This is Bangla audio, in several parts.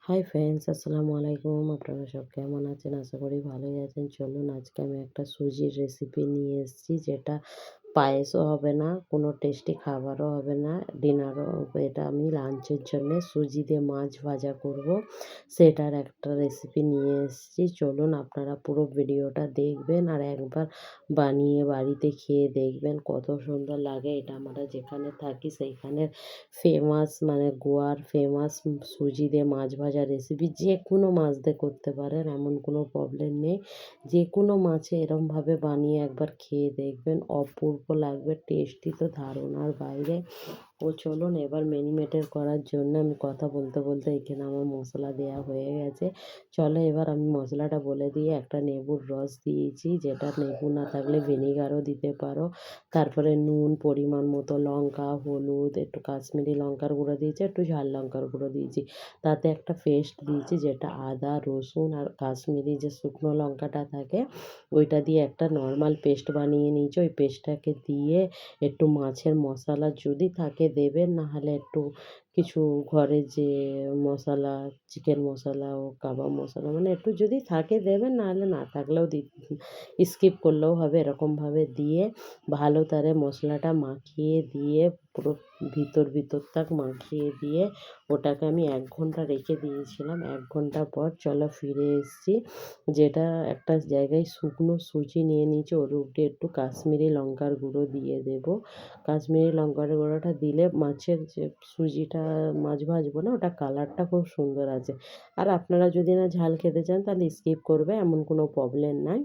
হাই ফ্রেন্ডস, আসসালামু আলাইকুম। আপনারা সব কেমন আছেন? আশা করি ভালোই আছেন। চলুন আজকে আমি একটা সুজির রেসিপি নিয়ে এসেছি, যেটা পায়েসও হবে না, কোনো টেস্টি খাবারও হবে না, ডিনারও। এটা আমি লাঞ্চের জন্যে সুজি দিয়ে মাছ ভাজা করব, সেটার একটা রেসিপি নিয়ে এসেছি। চলুন আপনারা পুরো ভিডিওটা দেখবেন আর একবার বানিয়ে বাড়িতে খেয়ে দেখবেন কত সুন্দর লাগে। এটা আমরা যেখানে থাকি সেইখানের ফেমাস, মানে গোয়ার ফেমাস সুজি দিয়ে মাছ ভাজা রেসিপি। যে কোনো মাছ দিয়ে করতে পারেন, এমন কোনো প্রবলেম নেই। যে কোনো মাছে এরমভাবে বানিয়ে একবার খেয়ে দেখবেন, অপূর্ব লাগবে। টেস্টি তো ধারণার বাইরে। চলুন এবার মেরিনেটের করার জন্য আমি কথা বলতে বলতে এখানে আমার মশলা দেওয়া হয়ে গেছে। চলো এবার আমি মশলাটা বলে দিয়ে একটা লেবুর রস দিয়েছি, যেটা লেবু না থাকলে ভিনেগারও দিতে পারো। তারপরে নুন পরিমাণ মতো, লঙ্কা, হলুদ, একটু কাশ্মীরি লঙ্কার গুঁড়ো দিয়েছি, একটু ঝাল লঙ্কার গুঁড়ো দিয়েছি। তাতে একটা পেস্ট দিয়েছি, যেটা আদা, রসুন আর কাশ্মীরি যে শুকনো লঙ্কাটা থাকে ওইটা দিয়ে একটা নর্মাল পেস্ট বানিয়ে নিয়েছি। ওই পেস্টটাকে দিয়ে একটু মাছের মশলা যদি থাকে দেবেন, না হলে একটু কিছু ঘরে যে মশলা, চিকেন মশলা ও কাবাব মশলা, মানে একটু যদি থাকে দেবেন, না হলে না থাকলেও স্কিপ করলেও হবে। এরকমভাবে দিয়ে ভালো তারে মশলাটা মাখিয়ে দিয়ে পুরো ভিতর তাক মাখিয়ে দিয়ে ওটাকে আমি 1 ঘন্টা রেখে দিয়েছিলাম। 1 ঘন্টা পর চলো ফিরে এসেছি। যেটা একটা জায়গায় শুকনো সুজি নিয়ে নিয়েছি, ওর উপরে একটু কাশ্মীরি লঙ্কার গুঁড়ো দিয়ে দেবো। কাশ্মীরি লঙ্কার গুঁড়োটা দিলে মাছের যে সুজিটা, মাছ ভাজবো না, ওটা কালারটা খুব সুন্দর আছে। আর আপনারা যদি না ঝাল খেতে চান তাহলে স্কিপ করবে, এমন কোনো প্রবলেম নাই।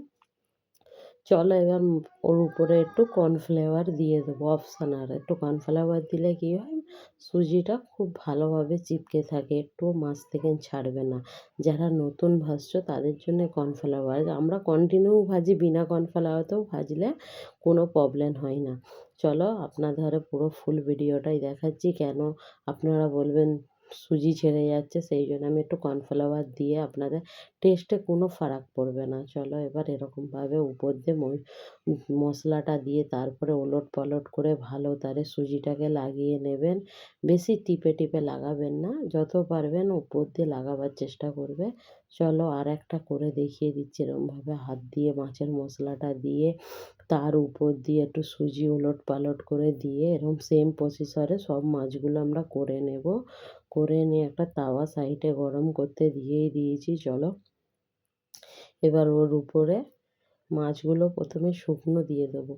চলো এবার ওর উপরে একটু কর্নফ্লেওয়ার দিয়ে দেবো, অপশনাল। একটু কর্নফ্লেওয়ার দিলে কী হয়, সুজিটা খুব ভালোভাবে চিপকে থাকে, একটুও মাছ থেকে ছাড়বে না। যারা নতুন ভাজছো তাদের জন্য কর্নফ্লাওয়ার, আমরা কন্টিনিউ ভাজি, বিনা কর্নফ্লাওয়ারতেও ভাজলে কোনো প্রবলেম হয় না। চলো আপনাদের পুরো ফুল ভিডিওটাই দেখাচ্ছি, কেন আপনারা বলবেন সুজি ছেড়ে যাচ্ছে, সেই জন্য আমি একটু কর্নফ্লাওয়ার দিয়ে আপনাদের টেস্টে কোনো ফারাক পড়বে না। চলো এবার এরকমভাবে উপর দিয়ে মশলাটা দিয়ে তারপরে ওলট পালট করে ভালো তারে সুজিটাকে লাগিয়ে নেবেন। বেশি টিপে টিপে লাগাবেন না, যত পারবেন উপর দিয়ে লাগাবার চেষ্টা করবে। চলো আর একটা করে দেখিয়ে দিচ্ছি। এরকমভাবে হাত দিয়ে মাছের মশলাটা দিয়ে তার উপর দিয়ে একটু সুজি ওলট পালট করে দিয়ে এরকম সেম প্রসেসরে সব মাছগুলো আমরা করে নেব। করে নিয়ে একটা তাওয়া সাইডে গরম করতে দিয়েই দিয়েছি। চলো এবার ওর উপরে মাছগুলো প্রথমে শুকনো দিয়ে দেবো।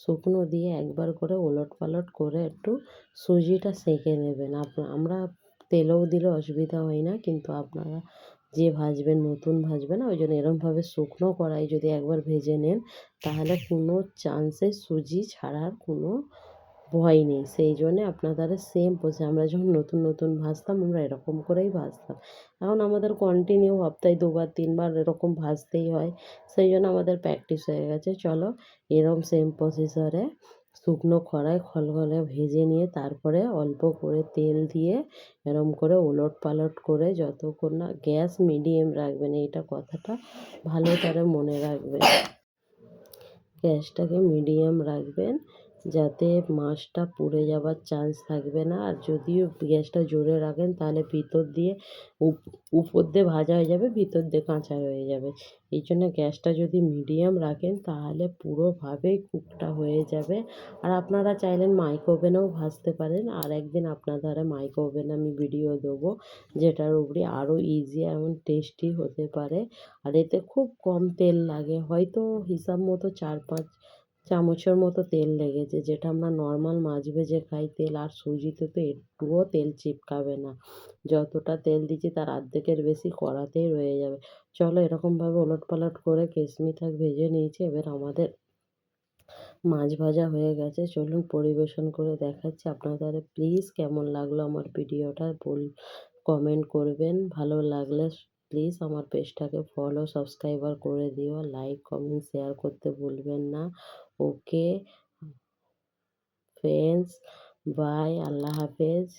শুকনো দিয়ে একবার করে ওলট পালট করে একটু সুজিটা সেঁকে নেবেন। আমরা তেলেও দিলে অসুবিধা হয় না, কিন্তু আপনারা যে ভাজবেন, নতুন ভাজবেন না, ওই জন্য এরমভাবে শুকনো কড়াই যদি একবার ভেজে নেন তাহলে কোনো চান্সে সুজি ছাড়ার কোনো ভয় নেই। সেই জন্যে আপনাদের সেম প্রসেস, আমরা যখন নতুন নতুন ভাজতাম আমরা এরকম করেই ভাজতাম। এখন আমাদের কন্টিনিউ সপ্তাহে 2 বার 3 বার এরকম ভাজতেই হয়, সেই জন্য আমাদের প্র্যাকটিস হয়ে গেছে। চলো এরম সেম প্রসেসরে শুকনো খড়ায় খলখলে ভেজে নিয়ে তারপরে অল্প করে তেল দিয়ে এরম করে ওলট পালট করে, যতক্ষণ না গ্যাস মিডিয়াম রাখবেন, এইটা কথাটা ভালো করে মনে রাখবেন। গ্যাসটাকে মিডিয়াম রাখবেন, যাতে মাছটা পুড়ে যাবার চান্স থাকবে না। আর যদিও গ্যাসটা জোরে রাখেন তাহলে ভিতর দিয়ে উপর দিয়ে ভাজা হয়ে যাবে, ভিতর দিয়ে কাঁচা হয়ে যাবে। এই জন্য গ্যাসটা যদি মিডিয়াম রাখেন তাহলে পুরোভাবেই কুকটা হয়ে যাবে। আর আপনারা চাইলেন মাইক্রো ওভেনেও ভাজতে পারেন, আর একদিন আপনাদের মাইক্রো ওভেন আমি ভিডিও দেবো, যেটার উপরে আরও ইজি এবং টেস্টি হতে পারে। আর এতে খুব কম তেল লাগে, হয়তো হিসাব মতো 4-5 চামচের মতো তেল লেগেছে, যেটা আমরা নর্মাল মাছ ভেজে খাই তেল। আর সুজিতে তো একটুও তেল চিপকাবে না, যতটা তেল দিচ্ছি তার অর্ধেকের বেশি কড়াতেই রয়ে যাবে। চলো এরকমভাবে ওলট পালট করে থাক ভেজে নিয়েছি। এবার আমাদের মাছ ভাজা হয়ে গেছে, চলুন পরিবেশন করে দেখাচ্ছি আপনাদের। প্লিজ কেমন লাগলো আমার ভিডিওটা কমেন্ট করবেন। ভালো লাগলে প্লিজ আমার পেজটাকে ফলো সাবস্ক্রাইবার করে দিও, লাইক কমেন্ট শেয়ার করতে ভুলবেন না। ওকে ফ্রেন্ডস, বাই, আল্লাহ হাফেজ।